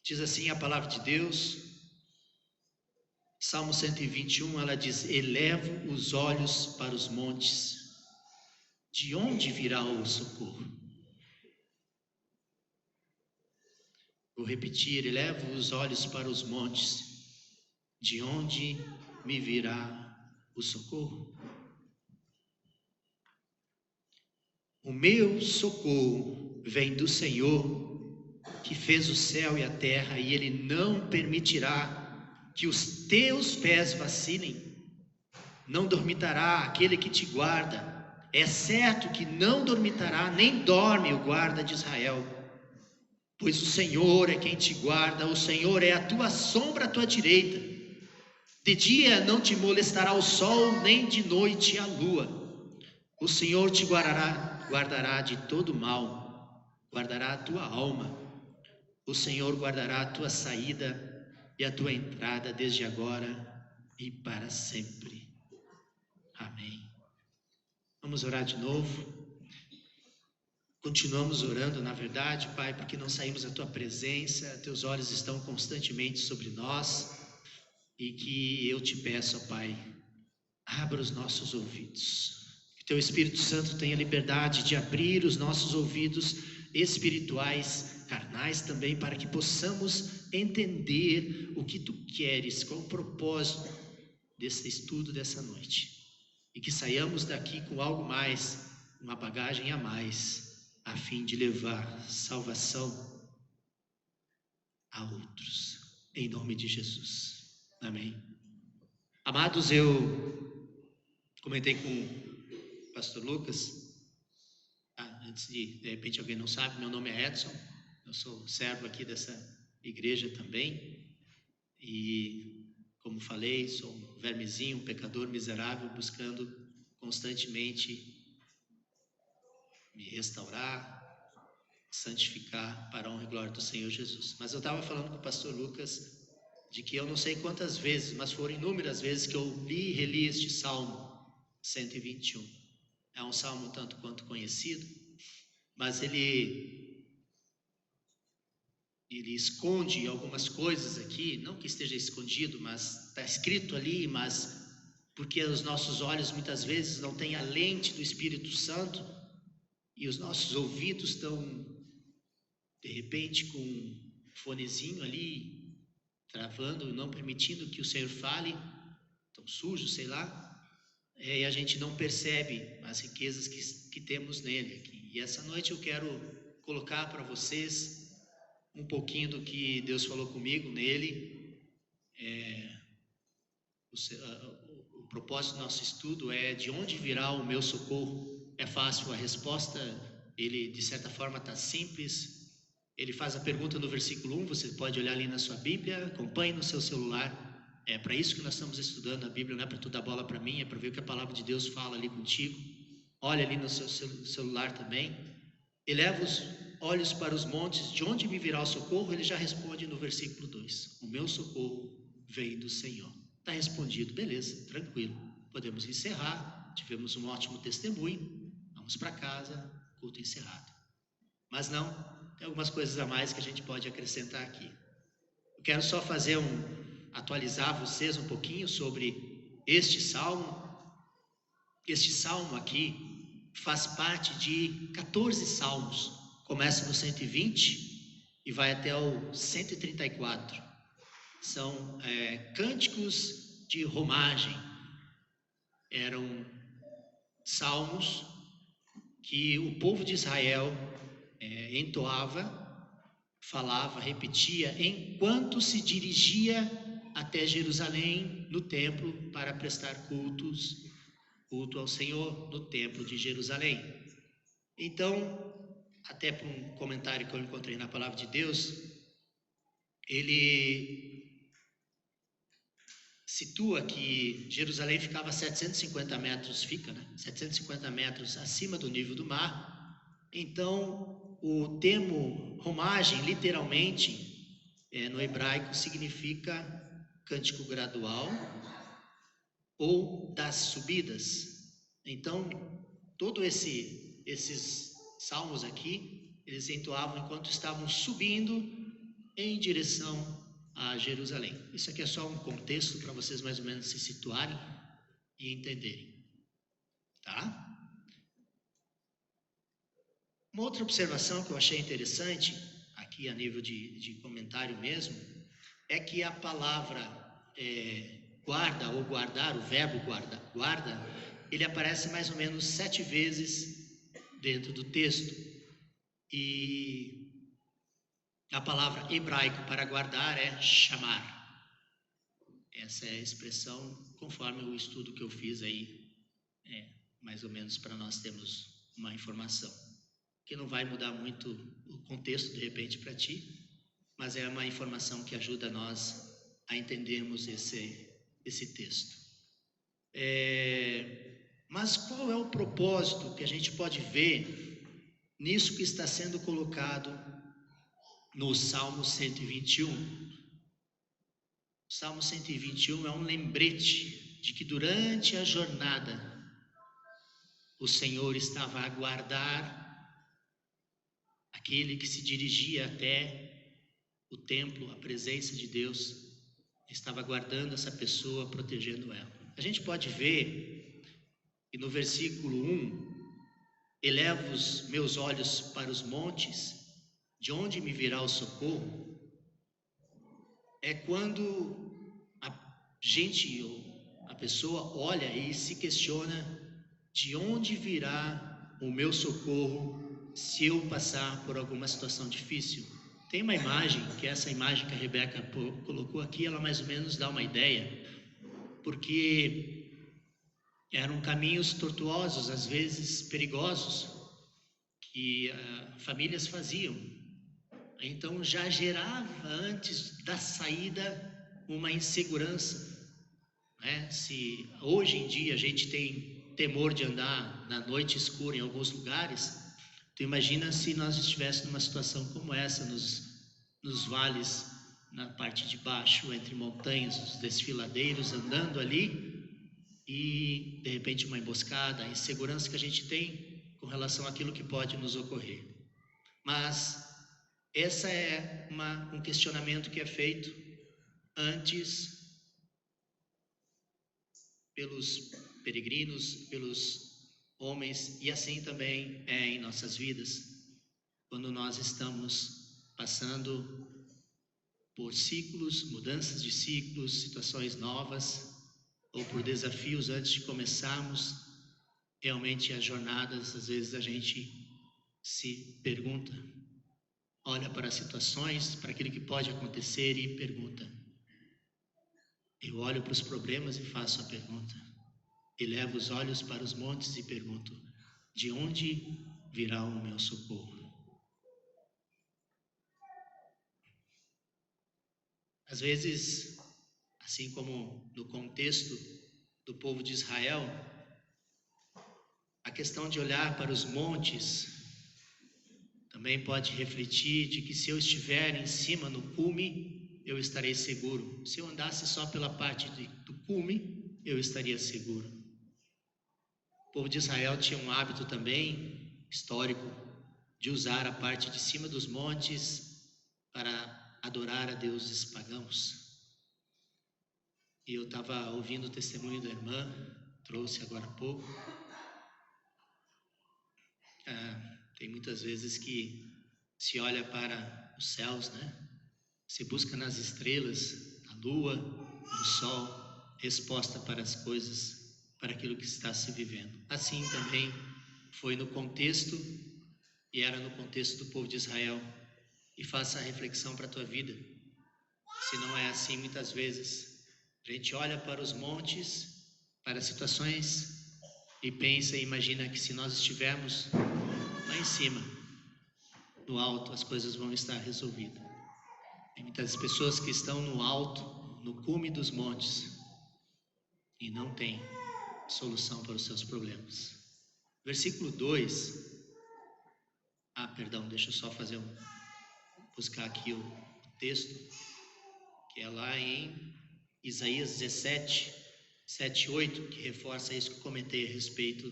Diz assim a palavra de Deus, Salmo 121, ela diz: elevo os olhos para os montes, de onde virá o socorro? Vou repetir: elevo os olhos para os montes, de onde me virá o socorro? O meu socorro vem do Senhor, que fez o céu e a terra, e Ele não permitirá que os teus pés vacilem. Não dormitará aquele que te guarda. É certo que não dormitará, nem dorme o guarda de Israel. Pois o Senhor é quem te guarda, o Senhor é a tua sombra à tua direita. De dia não te molestará o sol, nem de noite a lua. O Senhor te guardará de todo mal, guardará a tua alma. O Senhor guardará a tua saída e a tua entrada desde agora e para sempre. Amém. Vamos orar de novo. Continuamos orando, na verdade, Pai, porque não saímos da tua presença, teus olhos estão constantemente sobre nós, e que eu te peço, ó Pai, abra os nossos ouvidos. Que teu Espírito Santo tenha liberdade de abrir os nossos ouvidos espirituais, carnais também, para que possamos entender o que tu queres, qual o propósito desse estudo dessa noite. E que saiamos daqui com algo mais, uma bagagem a mais, a fim de levar salvação a outros. Em nome de Jesus. Amém. Amados, eu comentei com o pastor Lucas, antes de repente alguém não sabe, meu nome é Edson, eu sou servo aqui dessa igreja também, e como falei, sou um vermezinho, um pecador miserável, buscando constantemente me restaurar, santificar para a honra e glória do Senhor Jesus. Mas eu estava falando com o pastor Lucas de que eu não sei quantas vezes, mas foram inúmeras vezes que eu li e reli este Salmo 121. É um salmo tanto quanto conhecido, mas ele esconde algumas coisas aqui, não que esteja escondido, mas está escrito ali, mas porque os nossos olhos muitas vezes não têm a lente do Espírito Santo e os nossos ouvidos estão, de repente, com um fonezinho ali, travando, não permitindo que o Senhor fale, tão sujo, sei lá, e a gente não percebe as riquezas que temos nele aqui. E essa noite eu quero colocar para vocês um pouquinho do que Deus falou comigo nele. O propósito do nosso estudo é: de onde virá o meu socorro? É fácil a resposta, ele de certa forma está simples. Ele faz a pergunta no versículo 1, você pode olhar ali na sua Bíblia, acompanhe no seu celular. É para isso que nós estamos estudando a Bíblia, não é para tu dar bola para mim, é para ver o que a palavra de Deus fala ali contigo. Olha ali no seu celular também. Eleva os olhos para os montes, de onde me virá o socorro? Ele já responde no versículo 2, o meu socorro vem do Senhor. Está respondido, beleza, tranquilo, podemos encerrar, tivemos um ótimo testemunho, vamos para casa, culto encerrado. Mas não, tem algumas coisas a mais que a gente pode acrescentar aqui. Eu quero só atualizar vocês um pouquinho sobre este salmo. Este salmo aqui faz parte de 14 salmos, começa no 120 e vai até o 134. São cânticos de romagem, eram salmos que o povo de Israel entoava, falava, repetia, enquanto se dirigia até Jerusalém, no templo, para prestar culto ao Senhor, no templo de Jerusalém. Então, até por um comentário que eu encontrei na palavra de Deus, ele situa que Jerusalém ficava a 750 metros, 750 metros acima do nível do mar. Então, o termo romagem, literalmente, no hebraico, significa cântico gradual ou das subidas. Então, todos esses salmos aqui, eles entoavam enquanto estavam subindo em direção a Jerusalém. Isso aqui é só um contexto para vocês mais ou menos se situarem e entenderem, tá? Uma outra observação que eu achei interessante, aqui a nível de comentário mesmo, é que a palavra guarda ou guardar, o verbo guarda, ele aparece mais ou menos 7 vezes dentro do texto. E a palavra hebraica para guardar é chamar. Essa é a expressão conforme o estudo que eu fiz aí, mais ou menos para nós termos uma informação. Que não vai mudar muito o contexto de repente para ti, mas é uma informação que ajuda nós a entendermos esse texto. Mas qual é o propósito que a gente pode ver nisso que está sendo colocado no Salmo 121? O Salmo 121 é um lembrete de que durante a jornada o Senhor estava a guardar aquele que se dirigia até o templo, a presença de Deus, estava guardando essa pessoa, protegendo ela. A gente pode ver que no versículo 1, eleva os meus olhos para os montes, de onde me virá o socorro? É quando a gente, ou a pessoa olha e se questiona, de onde virá o meu socorro se eu passar por alguma situação difícil? Tem uma imagem, que essa imagem que a Rebeca colocou aqui, ela mais ou menos dá uma ideia, porque eram caminhos tortuosos, às vezes perigosos, que famílias faziam. Então já gerava antes da saída uma insegurança, né? Se hoje em dia a gente tem temor de andar na noite escura em alguns lugares, tu imagina se nós estivéssemos numa situação como essa, nos vales, na parte de baixo, entre montanhas, os desfiladeiros andando ali, e de repente uma emboscada, a insegurança que a gente tem com relação àquilo que pode nos ocorrer. Mas essa é um questionamento que é feito antes pelos peregrinos, pelos homens, e assim também é em nossas vidas, quando nós estamos passando por ciclos, mudanças de ciclos, situações novas, ou por desafios antes de começarmos realmente as jornadas. Às vezes a gente se pergunta, olha para as situações, para aquilo que pode acontecer e pergunta. Eu olho para os problemas e faço a pergunta. Elevo os olhos para os montes e pergunto, de onde virá o meu socorro? Às vezes, assim como no contexto do povo de Israel, a questão de olhar para os montes também pode refletir de que se eu estiver em cima no cume, eu estarei seguro. Se eu andasse só pela parte do cume, eu estaria seguro. O povo de Israel tinha um hábito também histórico de usar a parte de cima dos montes para adorar a deuses pagãos. E eu estava ouvindo o testemunho da irmã, trouxe agora há pouco. Tem muitas vezes que se olha para os céus, né? Se busca nas estrelas, na lua, no sol, resposta para as coisas, para aquilo que está se vivendo. Assim também foi no contexto, e era no contexto do povo de Israel. E faça a reflexão para a tua vida. Se não é assim, muitas vezes a gente olha para os montes, para situações, e pensa e imagina que se nós estivermos lá em cima, no alto, as coisas vão estar resolvidas. Tem muitas pessoas que estão no alto, no cume dos montes, e não tem solução para os seus problemas. Versículo 2. Deixa eu só buscar aqui o texto, que é lá em Isaías 17, 7 e 8, que reforça isso que eu comentei a respeito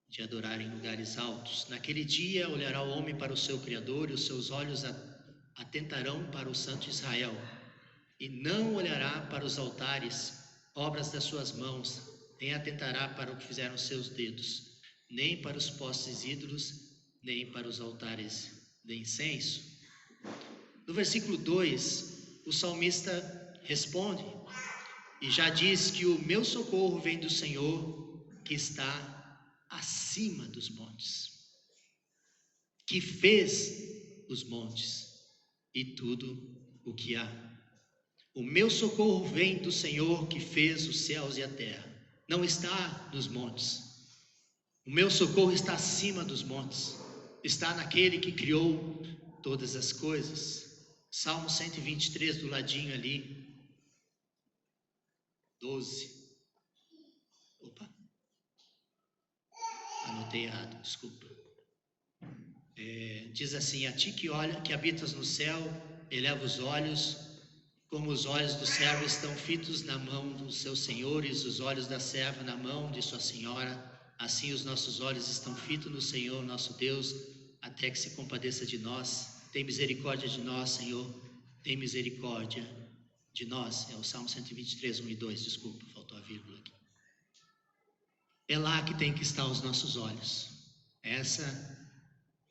de adorar em lugares altos. Naquele dia olhará o homem para o seu Criador, e os seus olhos atentarão para o Santo de Israel, e não olhará para os altares, obras das suas mãos, nem atentará para o que fizeram seus dedos, nem para os postes ídolos, nem para os altares de incenso. No versículo 2, o salmista responde e já diz que o meu socorro vem do Senhor, que está acima dos montes, que fez os montes e tudo o que há. O meu socorro vem do Senhor, que fez os céus e a terra. Não está nos montes. O meu socorro está acima dos montes. Está naquele que criou todas as coisas. Salmo 123, do ladinho ali. 12. Opa. Anotei errado, desculpa. Diz assim: a ti que olha, que habitas no céu, eleva os olhos, como os olhos do servo estão fitos na mão dos seus senhores, os olhos da serva na mão de sua senhora, assim os nossos olhos estão fitos no Senhor, nosso Deus, até que se compadeça de nós. Tem misericórdia de nós, Senhor, tem misericórdia de nós. É o Salmo 123, 1 e 2, desculpa, faltou a vírgula aqui. É lá que tem que estar os nossos olhos. Essa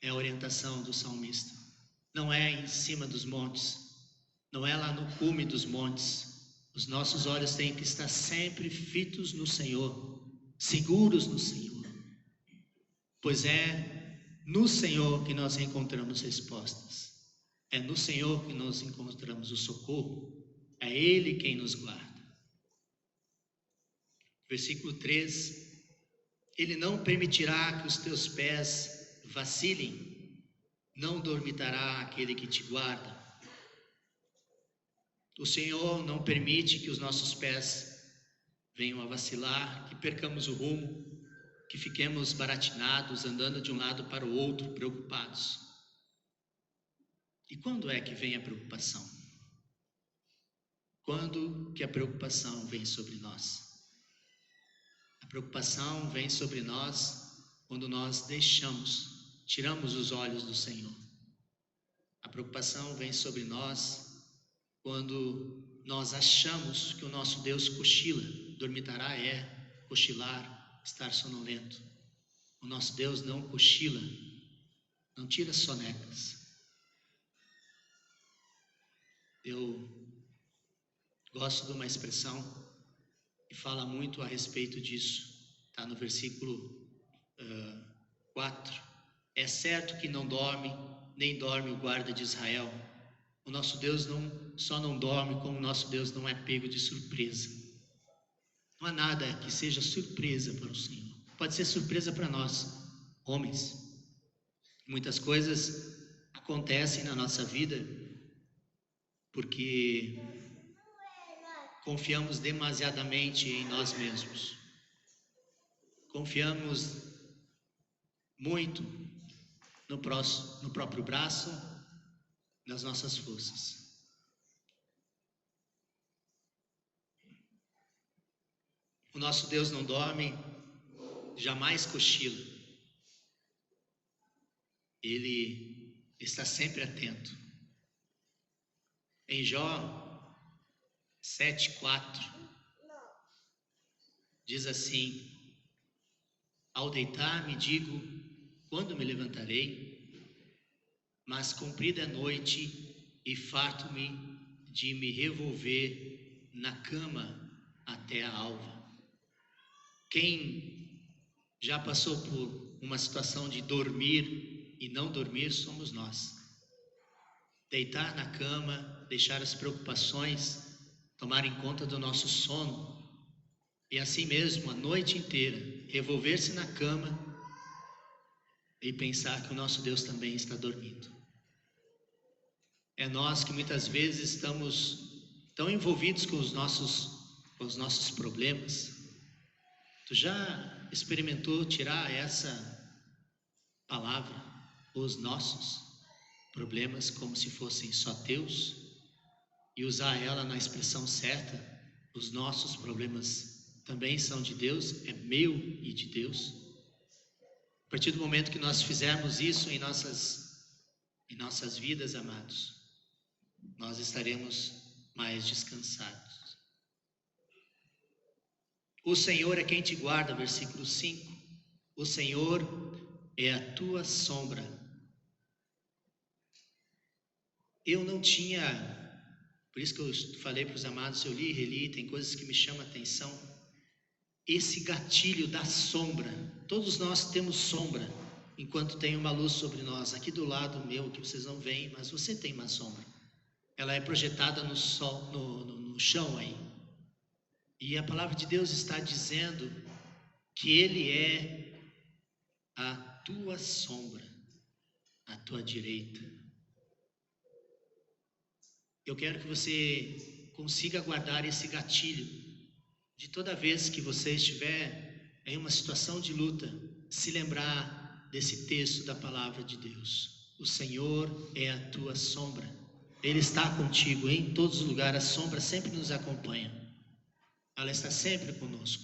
é a orientação do salmista. Não é em cima dos montes, não é lá no cume dos montes. Os nossos olhos têm que estar sempre fitos no Senhor, seguros no Senhor, pois é no Senhor que nós encontramos respostas, é no Senhor que nós encontramos o socorro, é Ele quem nos guarda. Versículo 3: Ele não permitirá que os teus pés vacilem, não dormitará aquele que te guarda. O Senhor não permite que os nossos pés venham a vacilar, que percamos o rumo, que fiquemos baratinados, andando de um lado para o outro, preocupados. E quando é que vem a preocupação? Quando que a preocupação vem sobre nós? A preocupação vem sobre nós quando nós tiramos os olhos do Senhor. A preocupação vem sobre nós quando nós achamos que o nosso Deus cochila. Dormitará é cochilar, estar sonolento. O nosso Deus não cochila, não tira sonecas. Eu gosto de uma expressão que fala muito a respeito disso. Está no versículo 4. É certo que não dorme, nem dorme o guarda de Israel. O nosso Deus só não dorme, como o nosso Deus não é pego de surpresa. Não há nada que seja surpresa para o Senhor. Pode ser surpresa para nós, homens. Muitas coisas acontecem na nossa vida porque confiamos demasiadamente em nós mesmos. Confiamos muito no próprio braço, nas nossas forças. O nosso Deus não dorme, jamais cochila. Ele está sempre atento. Em Jó 7:4 diz assim: ao deitar-me digo, quando me levantarei? Mas comprida a noite e farto-me de me revolver na cama até a alva. Quem já passou por uma situação de dormir e não dormir somos nós. Deitar na cama, deixar as preocupações tomarem conta do nosso sono e assim mesmo a noite inteira revolver-se na cama e pensar que o nosso Deus também está dormindo. É nós que muitas vezes estamos tão envolvidos com os nossos problemas. Tu já experimentou tirar essa palavra, os nossos problemas, como se fossem só teus, e usar ela na expressão certa? Os nossos problemas também são de Deus, é meu e de Deus. A partir do momento que nós fizermos isso em nossas vidas, amados, nós estaremos mais descansados. O Senhor é quem te guarda, versículo 5. O Senhor é a tua sombra. Eu não tinha, por isso que eu falei para os amados, eu li e reli, tem coisas que me chamam a atenção. Esse gatilho da sombra, todos nós temos sombra, enquanto tem uma luz sobre nós. Aqui do lado meu, que vocês não veem, mas você tem uma sombra. Ela é projetada no sol, no chão aí. E a palavra de Deus está dizendo que Ele é a tua sombra, a tua direita. Eu quero que você consiga guardar esse gatilho de toda vez que você estiver em uma situação de luta, se lembrar desse texto da palavra de Deus. O Senhor é a tua sombra. Ele está contigo em todos os lugares. A sombra sempre nos acompanha. Ela está sempre conosco.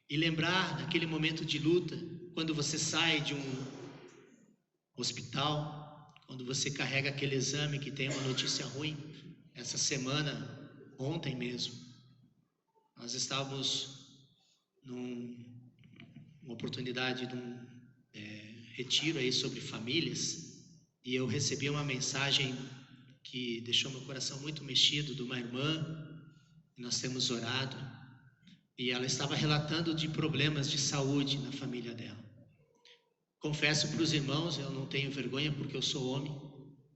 E lembrar daquele momento de luta, quando você sai de um hospital, quando você carrega aquele exame que tem uma notícia ruim. Essa semana, ontem mesmo, nós estávamos numa oportunidade de um retiro aí sobre famílias, e eu recebi uma mensagem que deixou meu coração muito mexido, de uma irmã, que nós temos orado, e ela estava relatando de problemas de saúde na família dela. Confesso para os irmãos, eu não tenho vergonha porque eu sou homem,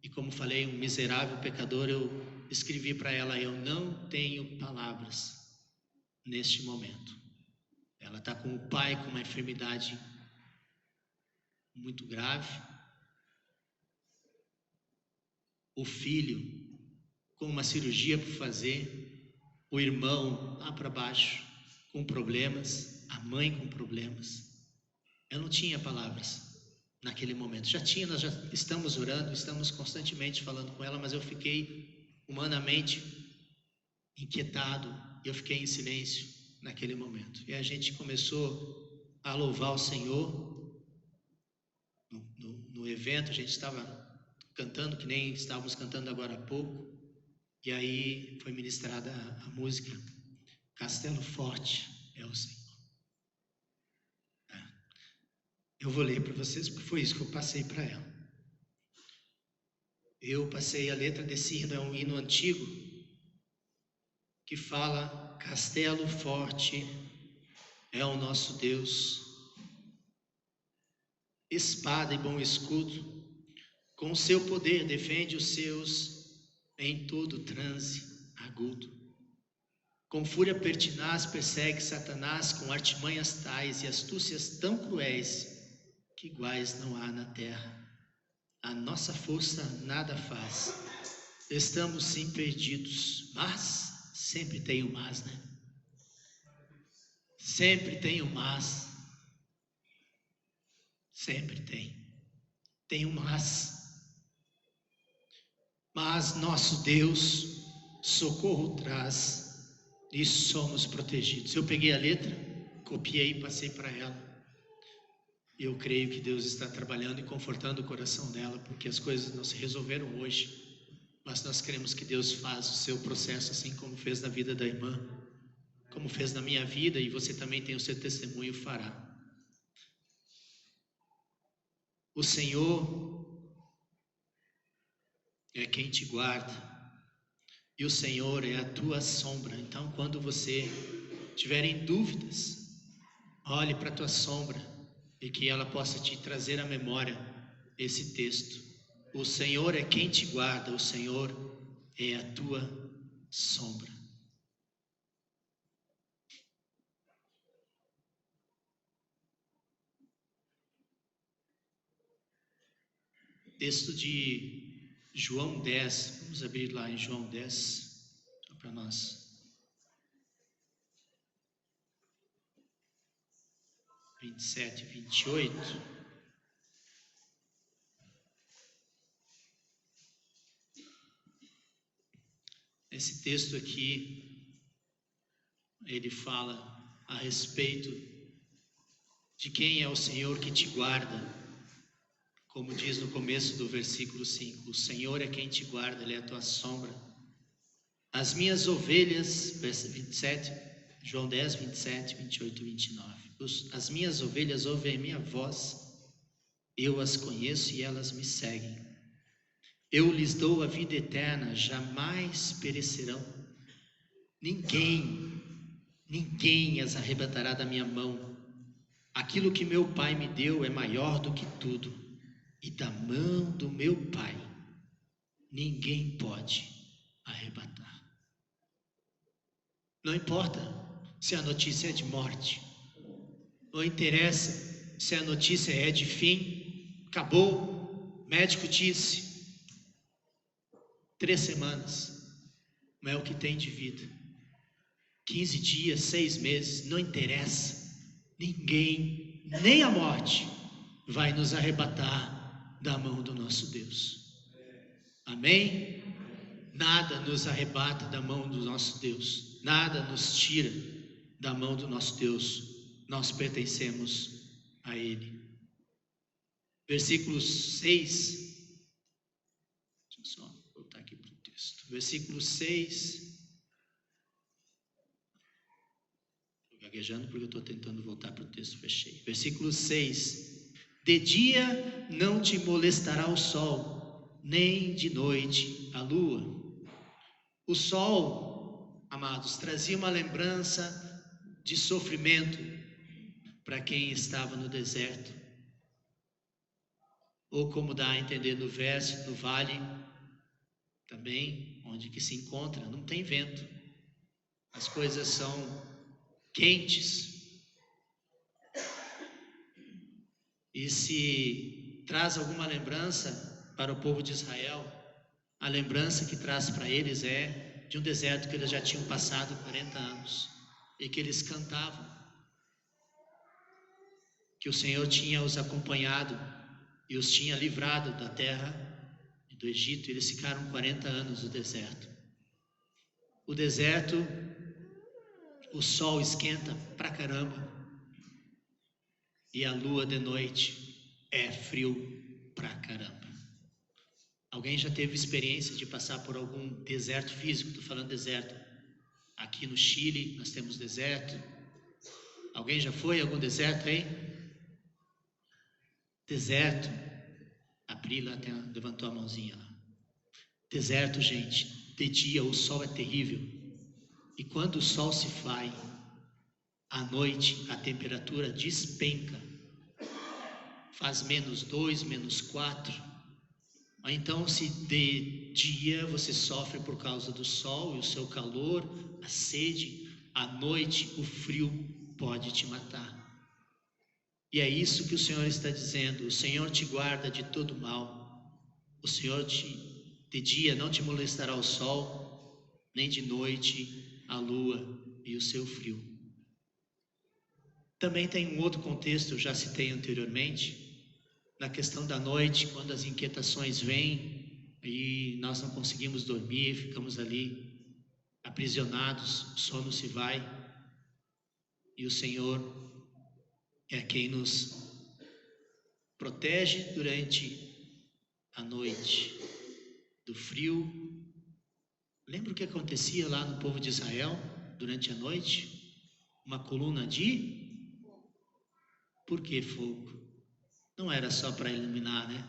e como falei, um miserável pecador, eu escrevi para ela, eu não tenho palavras neste momento. Ela está com o pai com uma enfermidade muito grave, o filho com uma cirurgia para fazer, o irmão lá para baixo com problemas, a mãe com problemas. Eu não tinha palavras naquele momento. Já tinha, nós já estamos orando, estamos constantemente falando com ela, mas eu fiquei humanamente inquietado, eu fiquei em silêncio naquele momento. E a gente começou a louvar o Senhor. No evento a gente estava cantando, que nem estávamos cantando agora há pouco, e aí foi ministrada a música Castelo Forte é o Senhor. Eu vou ler para vocês, porque foi isso que eu passei para ela. Eu passei a letra desse hino, é um hino antigo, que fala, Castelo Forte é o nosso Deus, espada e bom escudo, com o seu poder defende os seus em todo transe agudo. Com fúria pertinaz persegue Satanás com artimanhas tais e astúcias tão cruéis que iguais não há na terra. A nossa força nada faz. Estamos sim perdidos, mas sempre tem o mas, né? Sempre tem o mas. Sempre tem. Tem o mas. Mas nosso Deus socorro traz e somos protegidos. Eu peguei a letra, copiei e passei para ela. Eu creio que Deus está trabalhando e confortando o coração dela, porque as coisas não se resolveram hoje, mas nós cremos que Deus faz o seu processo assim como fez na vida da irmã, como fez na minha vida, e você também tem o seu testemunho, fará. O Senhor é quem te guarda, e o Senhor é a tua sombra. Então, quando você tiver em dúvidas, olhe para a tua sombra, e que ela possa te trazer à memória esse texto. O Senhor é quem te guarda, o Senhor é a tua sombra. Texto de João 10, vamos abrir lá em João 10, só para nós. 27 e 28. Esse texto aqui, ele fala a respeito de quem é o Senhor que te guarda Como diz no começo do versículo 5, o Senhor é quem te guarda, Ele é a tua sombra. As minhas ovelhas, verso 27, João 10, 27, 28 e 29. As minhas ovelhas ouvem a minha voz, eu as conheço e elas me seguem. Eu lhes dou a vida eterna, jamais perecerão. Ninguém as arrebatará da minha mão. Aquilo que meu Pai me deu é maior do que tudo, e da mão do meu Pai ninguém pode arrebatar. Não importa se a notícia é de morte, não interessa se a notícia é de fim, acabou, médico disse, 3 semanas, não é o que tem de vida, 15 dias, 6 meses, não interessa, ninguém, nem a morte, vai nos arrebatar da mão do nosso Deus. Amém? Nada nos arrebata da mão do nosso Deus, nada nos tira da mão do nosso Deus, nós pertencemos a Ele. Versículo 6, deixa eu só voltar aqui para o texto, versículo 6, estou gaguejando porque eu estou tentando voltar para o texto, fechei. Versículo 6, de dia não te molestará o sol, nem de noite a lua. O sol, amados, trazia uma lembrança de sofrimento para quem estava no deserto. Ou como dá a entender no verso, no vale, também, onde que se encontra, não tem vento. As coisas são quentes. E se traz alguma lembrança para o povo de Israel, a lembrança que traz para eles é de um deserto que eles já tinham passado 40 anos e que eles cantavam, que o Senhor tinha os acompanhado e os tinha livrado da terra do Egito. Eles ficaram 40 anos no deserto. O deserto, o sol esquenta pra caramba e a lua de noite é frio pra caramba. Alguém já teve experiência de passar por algum deserto físico? Estou falando deserto. Aqui no Chile nós temos deserto. Alguém já foi a algum deserto aí? Deserto. A Prila até levantou a mãozinha lá. Deserto, gente. De dia o sol é terrível. E quando o sol se vai, à noite a temperatura despenca. Faz -2, -4. Então, se de dia você sofre por causa do sol e o seu calor, a sede, à noite o frio pode te matar. E é isso que o Senhor está dizendo: o Senhor te guarda de todo mal. O Senhor de dia não te molestará o sol, nem de noite a lua e o seu frio. Também tem um outro contexto, eu já citei anteriormente, na questão da noite, quando as inquietações vêm e nós não conseguimos dormir, ficamos ali aprisionados, o sono se vai, e o Senhor é quem nos protege durante a noite do frio. Lembra o que acontecia lá no povo de Israel durante a noite? Uma coluna de... Por que fogo? Não era só para iluminar, né?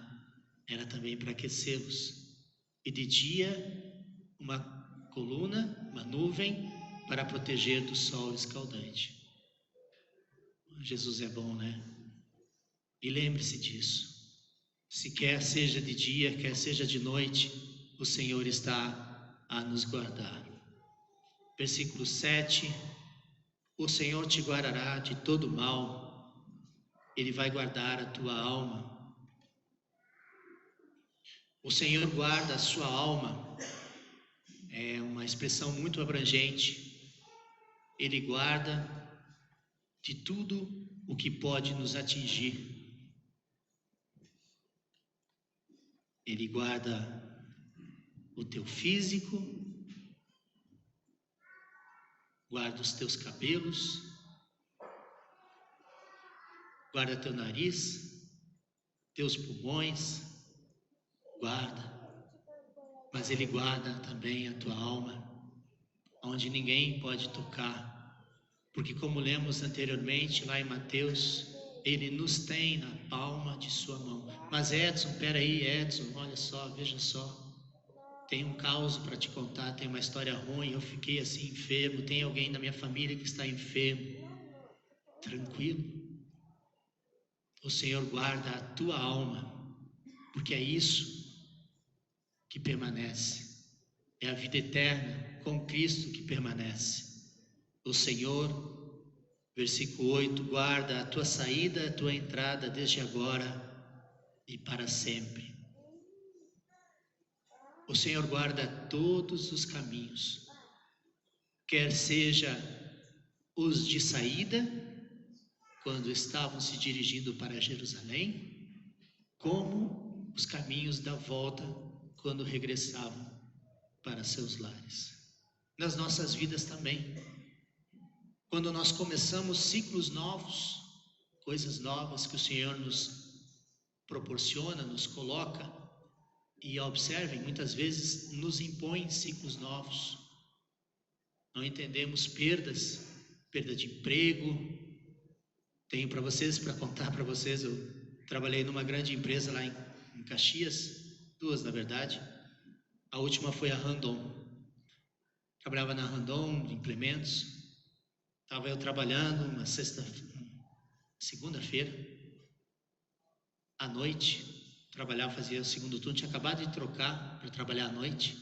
Era também para aquecê-los. E de dia, uma coluna, uma nuvem, para proteger do sol escaldante. Jesus é bom, né? E lembre-se disso. Se quer seja de dia, quer seja de noite, o Senhor está a nos guardar. Versículo 7. O Senhor te guardará de todo mal. Ele vai guardar a tua alma. O Senhor guarda a sua alma. É uma expressão muito abrangente. Ele guarda de tudo o que pode nos atingir. Ele guarda o teu físico, guarda os teus cabelos, guarda teu nariz, teus pulmões, guarda, mas Ele guarda também a tua alma, onde ninguém pode tocar, porque como lemos anteriormente lá em Mateus, Ele nos tem na palma de sua mão. Mas Edson, peraí, Edson, olha só, veja só, tem um caos para te contar, tem uma história ruim, eu fiquei assim enfermo, tem alguém na minha família que está enfermo. Tranquilo, o Senhor guarda a tua alma, porque é isso que permanece, é a vida eterna com Cristo que permanece. O Senhor, versículo 8, guarda a tua saída, a tua entrada desde agora e para sempre. O Senhor guarda todos os caminhos, quer seja os de saída, quando estavam se dirigindo para Jerusalém, como os caminhos da volta, quando regressavam para seus lares. Nas nossas vidas também. Quando nós começamos ciclos novos, coisas novas que o Senhor nos proporciona, nos coloca, e observem, muitas vezes nos impõe ciclos novos. Não entendemos perdas, perda de emprego. Tenho para contar para vocês, eu trabalhei numa grande empresa lá em Caxias, duas na verdade. A última foi a Randon. Trabalhava na Randon, de implementos. Estava eu trabalhando uma segunda-feira, à noite, trabalhava, fazia o segundo turno, tinha acabado de trocar para trabalhar à noite.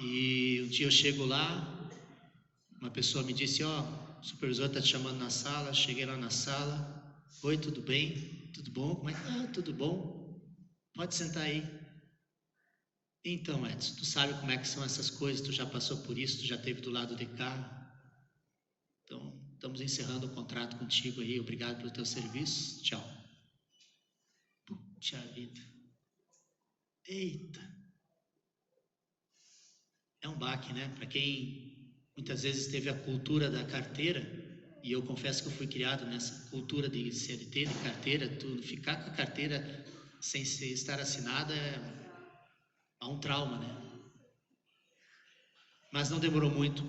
E um dia eu chego lá, uma pessoa me disse, o supervisor está te chamando na sala. Cheguei lá na sala, oi, tudo bem? Tudo bom? Como é que tá? Tudo bom? Pode sentar aí. Então, Edson, tu sabe como é que são essas coisas, tu já passou por isso, tu já esteve do lado de cá. Então, estamos encerrando o contrato contigo aí, obrigado pelo teu serviço, tchau. Puxa vida. Eita. É um baque, né? Para quem muitas vezes teve a cultura da carteira, e eu confesso que eu fui criado nessa cultura de CLT, de carteira, tu ficar com a carteira sem estar assinada é um trauma, né? Mas não demorou muito,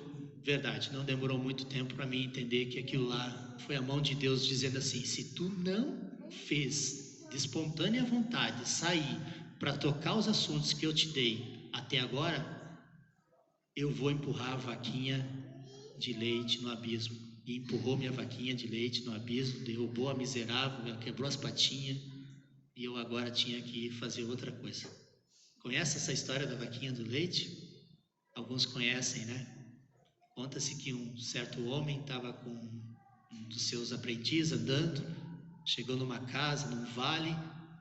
verdade, não demorou muito tempo para mim entender que aquilo lá foi a mão de Deus dizendo assim, se tu não fez de espontânea vontade sair para tocar os assuntos que eu te dei até agora, eu vou empurrar a vaquinha de leite no abismo. E empurrou minha vaquinha de leite no abismo, derrubou a miserável, ela quebrou as patinhas, e eu agora tinha que fazer outra coisa. Conhece essa história da vaquinha do leite? Alguns conhecem, né? Conta-se que um certo homem estava com um dos seus aprendizes andando, chegou numa casa, num vale,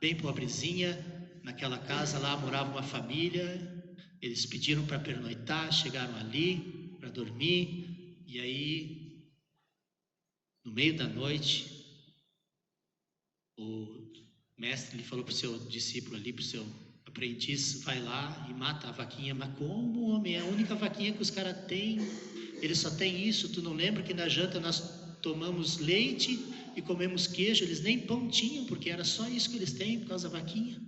bem pobrezinha. Naquela casa lá morava uma família, eles pediram para pernoitar, chegaram ali para dormir, e aí, no meio da noite, o mestre lhe falou para o seu discípulo ali, para o seu aprendiz, vai lá e mata a vaquinha. Mas como, homem? É a única vaquinha que os caras têm. Eles só têm isso. Tu não lembra que na janta nós tomamos leite e comemos queijo? Eles nem pão tinham, porque era só isso que eles têm por causa da vaquinha.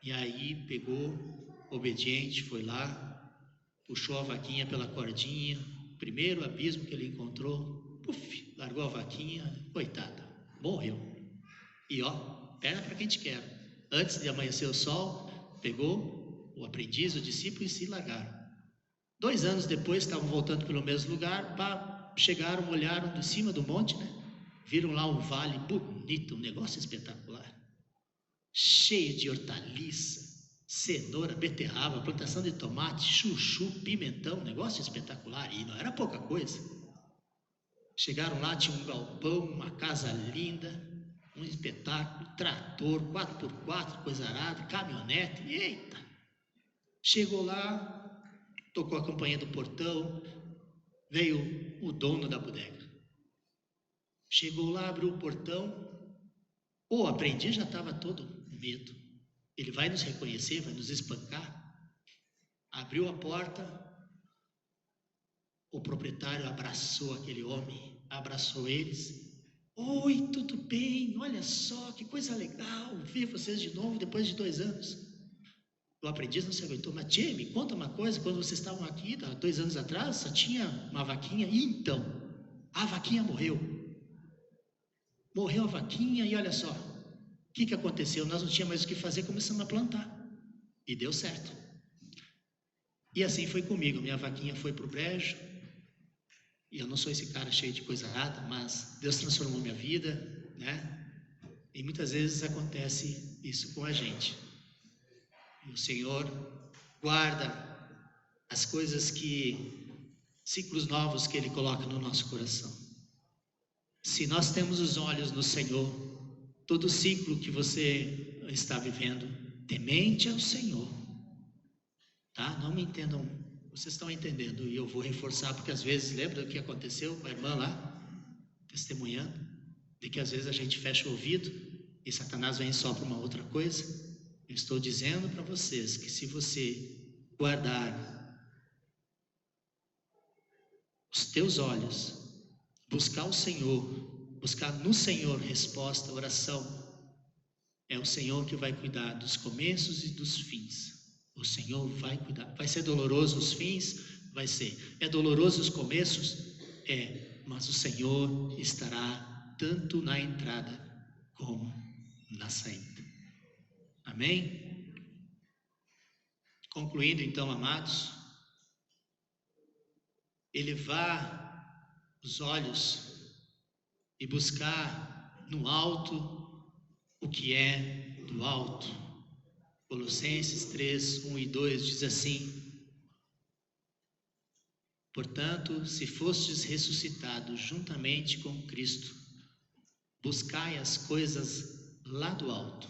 E aí pegou, obediente, foi lá, puxou a vaquinha pela cordinha, primeiro abismo que ele encontrou, puf, largou a vaquinha, coitada, morreu. E perna para quem te quer. Antes de amanhecer o sol, pegou o aprendiz, o discípulo e se largaram. 2 anos depois, estavam voltando pelo mesmo lugar, chegaram, olharam de cima do monte, né? Viram lá um vale bonito, um negócio espetacular, cheio de hortaliça, cenoura, beterraba, plantação de tomate, chuchu, pimentão, um negócio espetacular, e não era pouca coisa. Chegaram lá, tinha um galpão, uma casa linda, um espetáculo, trator, 4x4, coisa arada, caminhonete, eita! Chegou lá, tocou a campainha do portão, veio o dono da bodega. Chegou lá, abriu o portão, o aprendiz já estava todo com medo. Ele vai nos reconhecer, vai nos espancar. Abriu a porta, o proprietário abraçou aquele homem, abraçou eles Oi, tudo bem? Olha só, que coisa legal ver vocês de novo depois de 2 anos. O aprendiz não se aguentou, mas Tchê, me conta uma coisa, quando vocês estavam aqui, há 2 anos atrás, só tinha uma vaquinha, e então, a vaquinha morreu. Morreu a vaquinha e olha só, o que aconteceu? Nós não tínhamos mais o que fazer, começamos a plantar. E deu certo. E assim foi comigo, minha vaquinha foi para o brejo, e eu não sou esse cara cheio de coisa errada, mas Deus transformou minha vida, né? E muitas vezes acontece isso com a gente. E o Senhor guarda as coisas ciclos novos que Ele coloca no nosso coração. Se nós temos os olhos no Senhor, todo ciclo que você está vivendo, temente ao Senhor, tá? Não me entendam, vocês estão entendendo, e eu vou reforçar, porque às vezes, lembra do que aconteceu com a irmã lá, testemunhando, de que às vezes a gente fecha o ouvido e Satanás vem só para uma outra coisa. Eu estou dizendo para vocês que se você guardar os teus olhos, buscar o Senhor, buscar no Senhor resposta, oração, é o Senhor que vai cuidar dos começos e dos fins. O Senhor vai cuidar. Vai ser doloroso os fins? Vai ser. É doloroso os começos? É. Mas o Senhor estará tanto na entrada como na saída. Amém? Concluindo então, amados, elevar os olhos e buscar no alto o que é do alto. Colossenses 3, 1 e 2 diz assim: portanto, se fostes ressuscitados juntamente com Cristo, buscai as coisas lá do alto,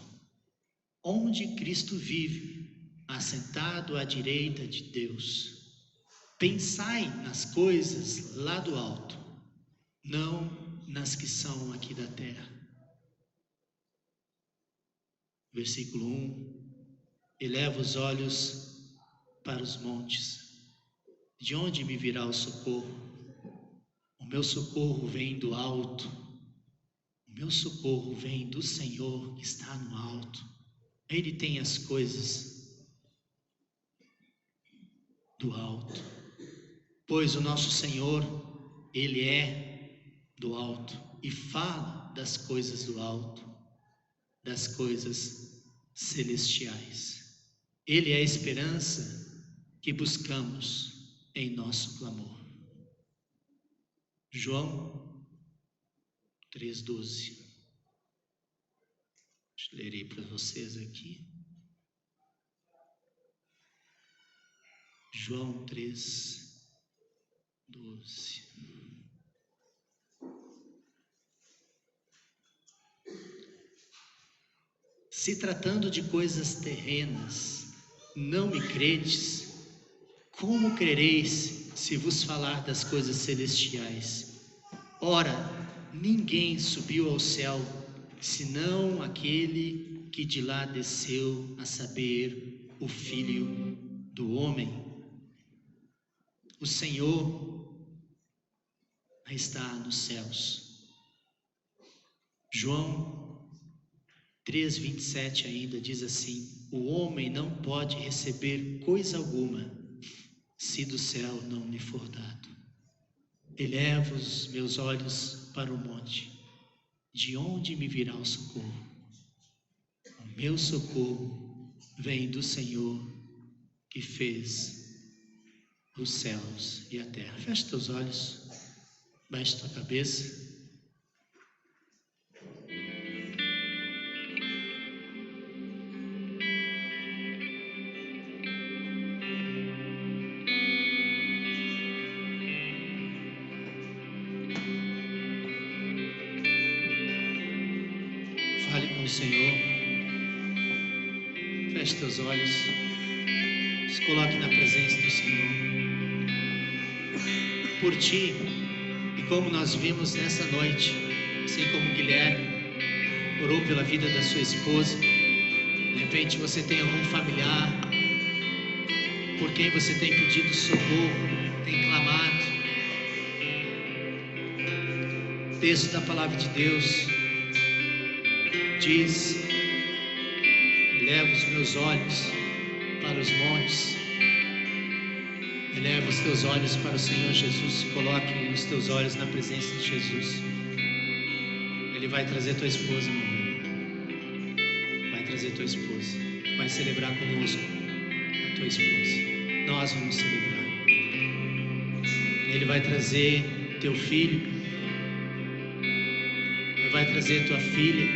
onde Cristo vive, assentado à direita de Deus. Pensai nas coisas lá do alto, não nas que são aqui da terra. Versículo 1: eleva os olhos para os montes. De onde me virá o socorro? O meu socorro vem do alto. O meu socorro vem do Senhor que está no alto. Ele tem as coisas do alto. Pois o nosso Senhor, Ele é do alto e fala das coisas do alto, das coisas celestiais. Ele é a esperança que buscamos em nosso clamor. João 3,12. Lerei para vocês aqui. João 3:12. Se tratando de coisas terrenas, não me credes, como crereis se vos falar das coisas celestiais? Ora, ninguém subiu ao céu, senão aquele que de lá desceu, a saber, o Filho do Homem. O Senhor está nos céus. João 3:27 ainda diz assim: o homem não pode receber coisa alguma se do céu não lhe for dado. Eleva os meus olhos para o monte, de onde me virá o socorro? O meu socorro vem do Senhor que fez os céus e a terra. Feche teus olhos, baixe tua cabeça. Fale com o Senhor. Feche teus olhos. Se coloque na presença do Senhor. Por ti, e como nós vimos nessa noite, assim como Guilherme orou pela vida da sua esposa, de repente você tem algum familiar por quem você tem pedido socorro, tem clamado. texto da palavra de Deus diz: eleva os meus olhos para os montes, eleva os teus olhos para o Senhor Jesus, coloque os teus olhos na presença de Jesus. Ele vai trazer tua esposa, meu irmão. Vai trazer tua esposa, vai celebrar conosco a tua esposa. Nós vamos celebrar. Ele vai trazer teu filho, ele vai trazer tua filha.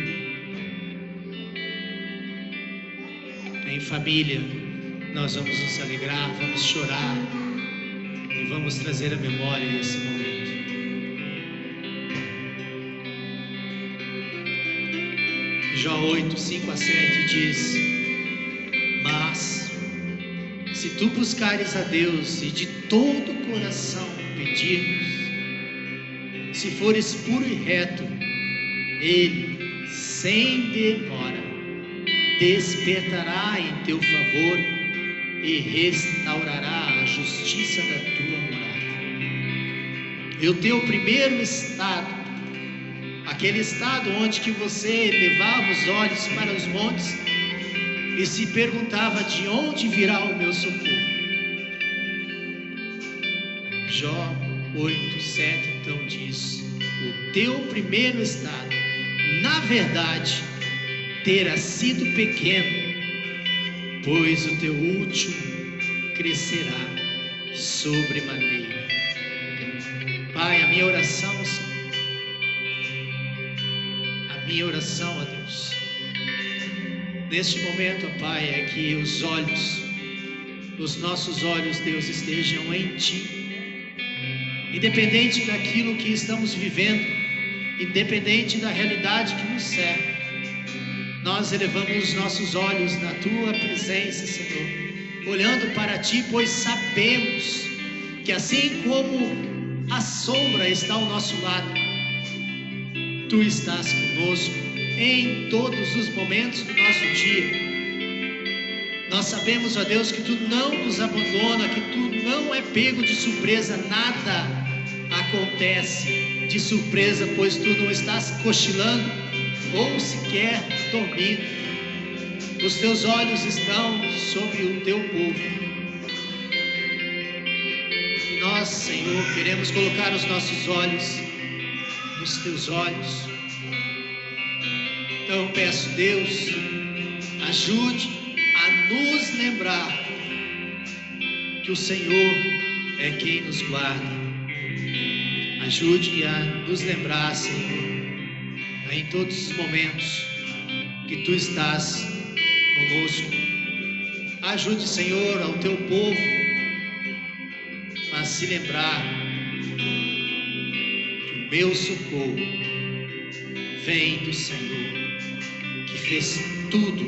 Em família, nós vamos nos alegrar, vamos chorar e vamos trazer a memória esse momento. Jó 8, 5 a 7 diz: mas se tu buscares a Deus e de todo o coração pedirmos, se fores puro e reto, Ele sem demora despertará em teu favor e restaurará a justiça da tua morada. E o teu primeiro estado, aquele estado onde que você levava os olhos para os montes e se perguntava: de onde virá o meu socorro? Jó 8, 7 então diz: o teu primeiro estado, na verdade, terá sido pequeno, pois o teu último crescerá sobremaneira. Pai, a minha oração, Senhor, a minha oração a Deus, neste momento, ó Pai, é que os nossos olhos, Deus, estejam em Ti, independente daquilo que estamos vivendo, independente da realidade que nos cerca. Nós elevamos os nossos olhos na Tua presença, Senhor, olhando para Ti, pois sabemos que assim como a sombra está ao nosso lado, Tu estás conosco em todos os momentos do nosso dia. Nós sabemos, ó Deus, que Tu não nos abandona, que Tu não é pego de surpresa, nada acontece de surpresa, pois Tu não estás cochilando ou sequer dormindo. Os Teus olhos estão sobre o Teu povo. E nós, Senhor, queremos colocar os nossos olhos nos Teus olhos. Então eu peço, Deus, ajude a nos lembrar que o Senhor é quem nos guarda. Ajude a nos lembrar, Senhor, em todos os momentos que Tu estás conosco. Ajude, Senhor, ao Teu povo a se lembrar que o meu socorro vem do Senhor, que fez tudo